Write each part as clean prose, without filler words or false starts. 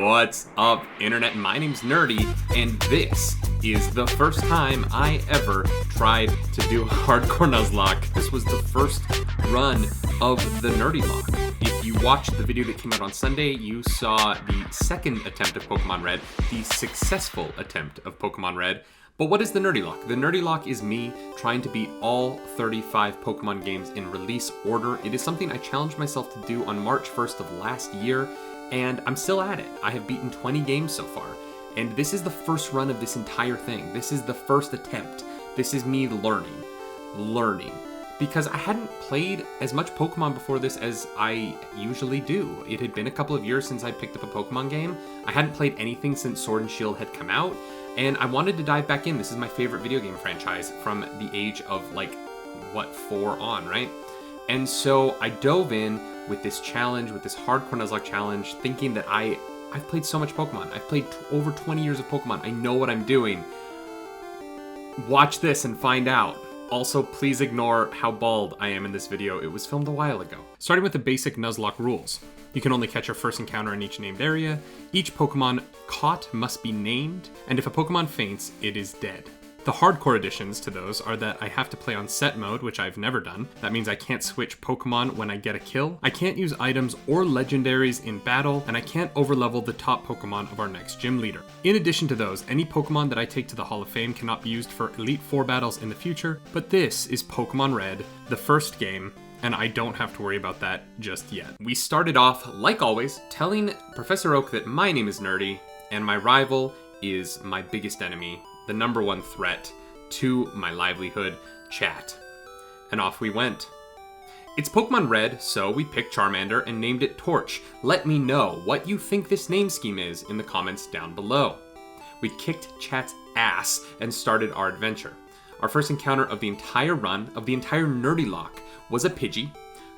What's up, internet? My name's Nerdy, and this is the first time I ever tried to do hardcore Nuzlocke. This was the first run of the Nerdylocke. If you watched the video that came out on Sunday, you saw the second attempt of Pokemon Red, the successful attempt of Pokemon Red. But what is the Nerdylocke? The Nerdylocke is me trying to beat all 35 Pokemon games in release order. It is something I challenged myself to do on March 1st of last year, and I'm still at it. I have beaten 20 games so far, and this is the first run of this entire thing. This is the first attempt. This is me learning. Because I hadn't played as much Pokemon before this as I usually do. It had been a couple of years since I picked up a Pokemon game. I hadn't played anything since Sword and Shield had come out, and I wanted to dive back in. This is my favorite video game franchise from the age of 4 on, right? And so I dove in with this challenge, with this hardcore Nuzlocke challenge, thinking that I've played so much Pokemon. I've played over 20 years of Pokemon. I know what I'm doing. Watch this and find out. Also, please ignore how bald I am in this video. It was filmed a while ago. Starting with the basic Nuzlocke rules. You can only catch your first encounter in each named area. Each Pokemon caught must be named, and if a Pokemon faints, it is dead. The hardcore additions to those are that I have to play on set mode, which I've never done. That means I can't switch Pokemon when I get a kill. I can't use items or legendaries in battle, and I can't overlevel the top Pokemon of our next gym leader. In addition to those, any Pokemon that I take to the Hall of Fame cannot be used for Elite Four battles in the future, but this is Pokemon Red, the first game, and I don't have to worry about that just yet. We started off, like always, telling Professor Oak that my name is Nerdy, and my rival is my biggest enemy, the number one threat to my livelihood, chat. And off we went. It's Pokemon Red, so we picked Charmander and named it Torch. Let me know what you think this name scheme is in the comments down below. We kicked chat's ass and started our adventure. Our first encounter of the entire run, of the entire Nerdylocke, was a Pidgey,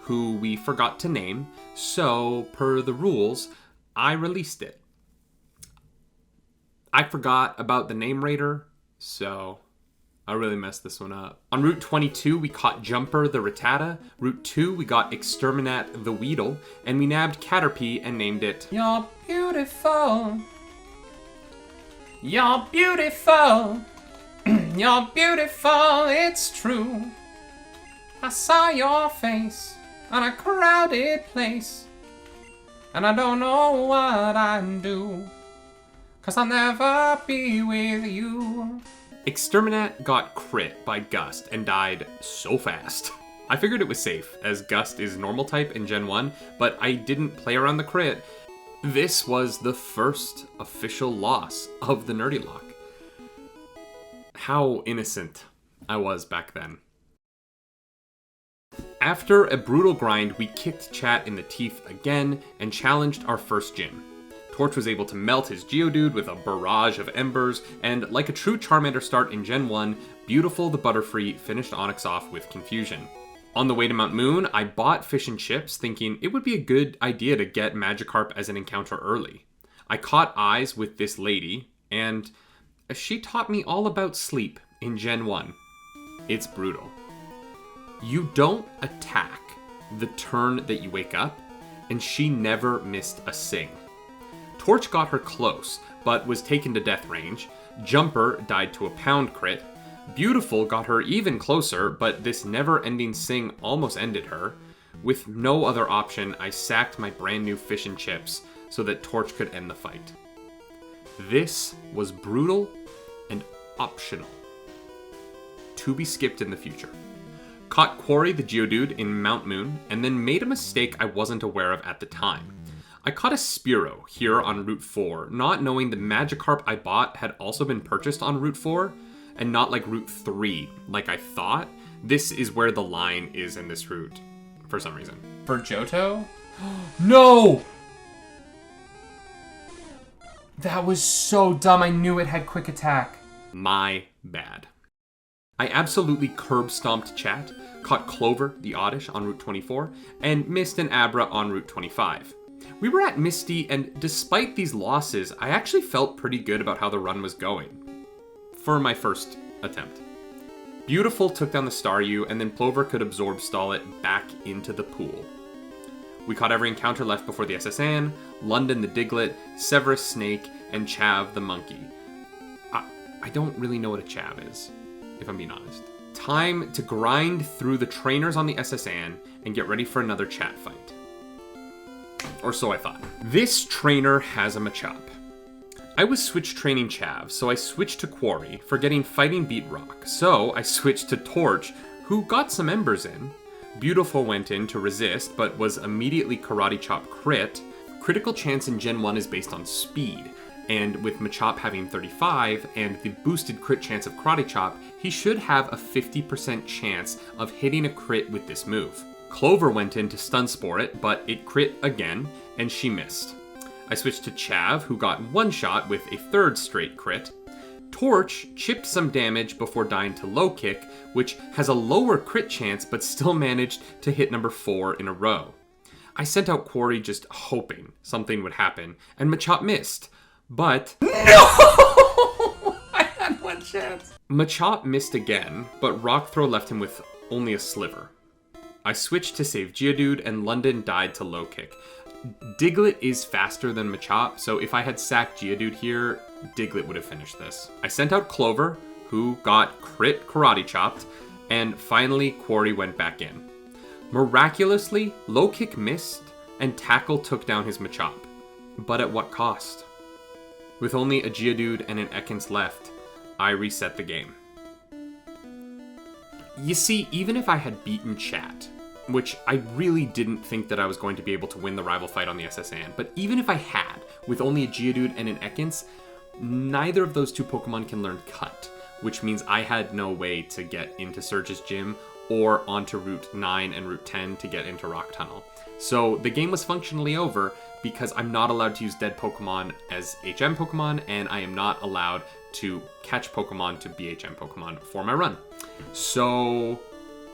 who we forgot to name, so per the rules, I released it. I forgot about the name raider, so I really messed this one up. On Route 22, we caught Jumper the Rattata. Route 2, we got Exterminate the Weedle, and we nabbed Caterpie and named it You're Beautiful. You're beautiful. You're beautiful, it's true. I saw your face on a crowded place, and I don't know what I'd do, 'cause I'll never be with you. Exterminate got crit by Gust and died so fast. I figured it was safe, as Gust is normal type in Gen 1, but I didn't play around the crit. This was the first official loss of the Nerdylocke. How innocent I was back then. After a brutal grind, we kicked chat in the teeth again and challenged our first gym. Torch was able to melt his Geodude with a barrage of embers, and like a true Charmander start in Gen 1, Beautiful the Butterfree finished Onix off with confusion. On the way to Mount Moon, I bought fish and chips, thinking it would be a good idea to get Magikarp as an encounter early. I caught eyes with this lady, and she taught me all about sleep in Gen 1. It's brutal. You don't attack the turn that you wake up, and she never missed a sing. Torch got her close, but was taken to death range. Jumper died to a pound crit. Beautiful got her even closer, but this never-ending sing almost ended her. With no other option, I sacked my brand new fish and chips so that Torch could end the fight. This was brutal and optional, to be skipped in the future. Caught Quarry the Geodude in Mount Moon, and then made a mistake I wasn't aware of at the time. I caught a Spearow here on Route 4, not knowing the Magikarp I bought had also been purchased on Route 4, and not like Route 3, like I thought. This is where the line is in this route, for some reason. For Johto? No! That was so dumb, I knew it had quick attack. My bad. I absolutely curb-stomped chat, caught Clover the Oddish on Route 24, and missed an Abra on Route 25. We were at Misty, and despite these losses, I actually felt pretty good about how the run was going. For my first attempt. Beautiful took down the Staryu, and then Clover could absorb stall it back into the pool. We caught every encounter left before the SSN, London the Diglett, Severus Snake, and Chav the Monkey. I don't really know what a Chav is, if I'm being honest. Time to grind through the trainers on the SSN and get ready for another chat fight. Or so I thought. This trainer has a Machop. I was switch training Chav, so I switched to Quarry, forgetting fighting beat Rock. So I switched to Torch, who got some embers in. Beautiful went in to resist, but was immediately Karate Chop crit. Critical chance in Gen 1 is based on speed, and with Machop having 35 and the boosted crit chance of Karate Chop, he should have a 50% chance of hitting a crit with this move. Clover went in to stun spore it, but it crit again, and she missed. I switched to Chav, who got one shot with a third straight crit. Torch chipped some damage before dying to low kick, which has a lower crit chance but still managed to hit number 4 in a row. I sent out Quarry just hoping something would happen, and Machop missed. But... No! I had one chance. Machop missed again, but Rock Throw left him with only a sliver. I switched to save Geodude, and London died to low kick. Diglett is faster than Machop, so if I had sacked Geodude here, Diglett would have finished this. I sent out Clover, who got crit Karate Chopped, and finally Quarry went back in. Miraculously, low kick missed, and Tackle took down his Machop. But at what cost? With only a Geodude and an Ekans left, I reset the game. You see, even if I had beaten Chat, which I really didn't think that I was going to be able to win the rival fight on the SSN, but even if I had, with only a Geodude and an Ekans, neither of those two Pokemon can learn Cut, which means I had no way to get into Surge's Gym or onto Route 9 and Route 10 to get into Rock Tunnel. So the game was functionally over because I'm not allowed to use dead Pokemon as HM Pokemon, and I am not allowed to catch Pokemon to be HM Pokemon for my run. So,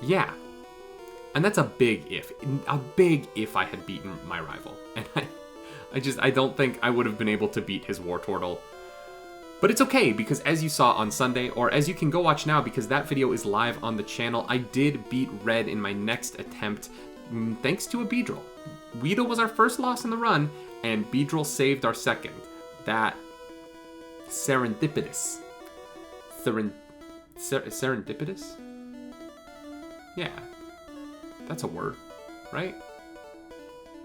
yeah. And that's a big if. A big if I had beaten my rival. And I don't think I would have been able to beat his Wartortle. But it's okay, because as you saw on Sunday, or as you can go watch now because that video is live on the channel, I did beat Red in my next attempt, thanks to a Beedrill. Weedle was our first loss in the run, and Beedrill saved our second. That serendipitous. Serendipitous? Yeah. That's a word, right?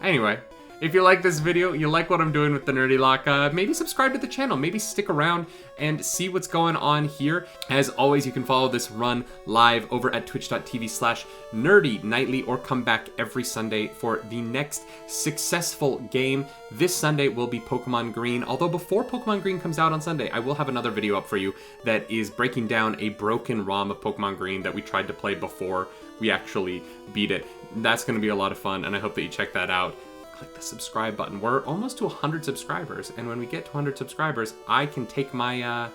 Anyway, if you like this video, you like what I'm doing with the Nerdylocke, maybe subscribe to the channel, maybe stick around and see what's going on here. As always, you can follow this run live over at twitch.tv/nerdynightly or come back every Sunday for the next successful game. This Sunday will be Pokemon Green, although before Pokemon Green comes out on Sunday, I will have another video up for you that is breaking down a broken ROM of Pokemon Green that we tried to play before we actually beat it. That's going to be a lot of fun, and I hope that you check that out. Click the subscribe button. We're almost to 100 subscribers, and when we get to 100 subscribers, I can take my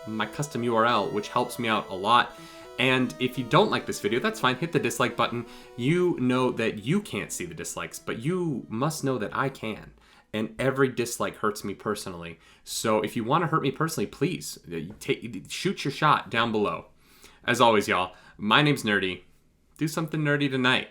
my custom URL, which helps me out a lot. And if you don't like this video, that's fine. Hit the dislike button. You know that you can't see the dislikes, but you must know that I can. And every dislike hurts me personally. So if you want to hurt me personally, please shoot your shot down below. As always, y'all, my name's Nerdy. Do something nerdy tonight.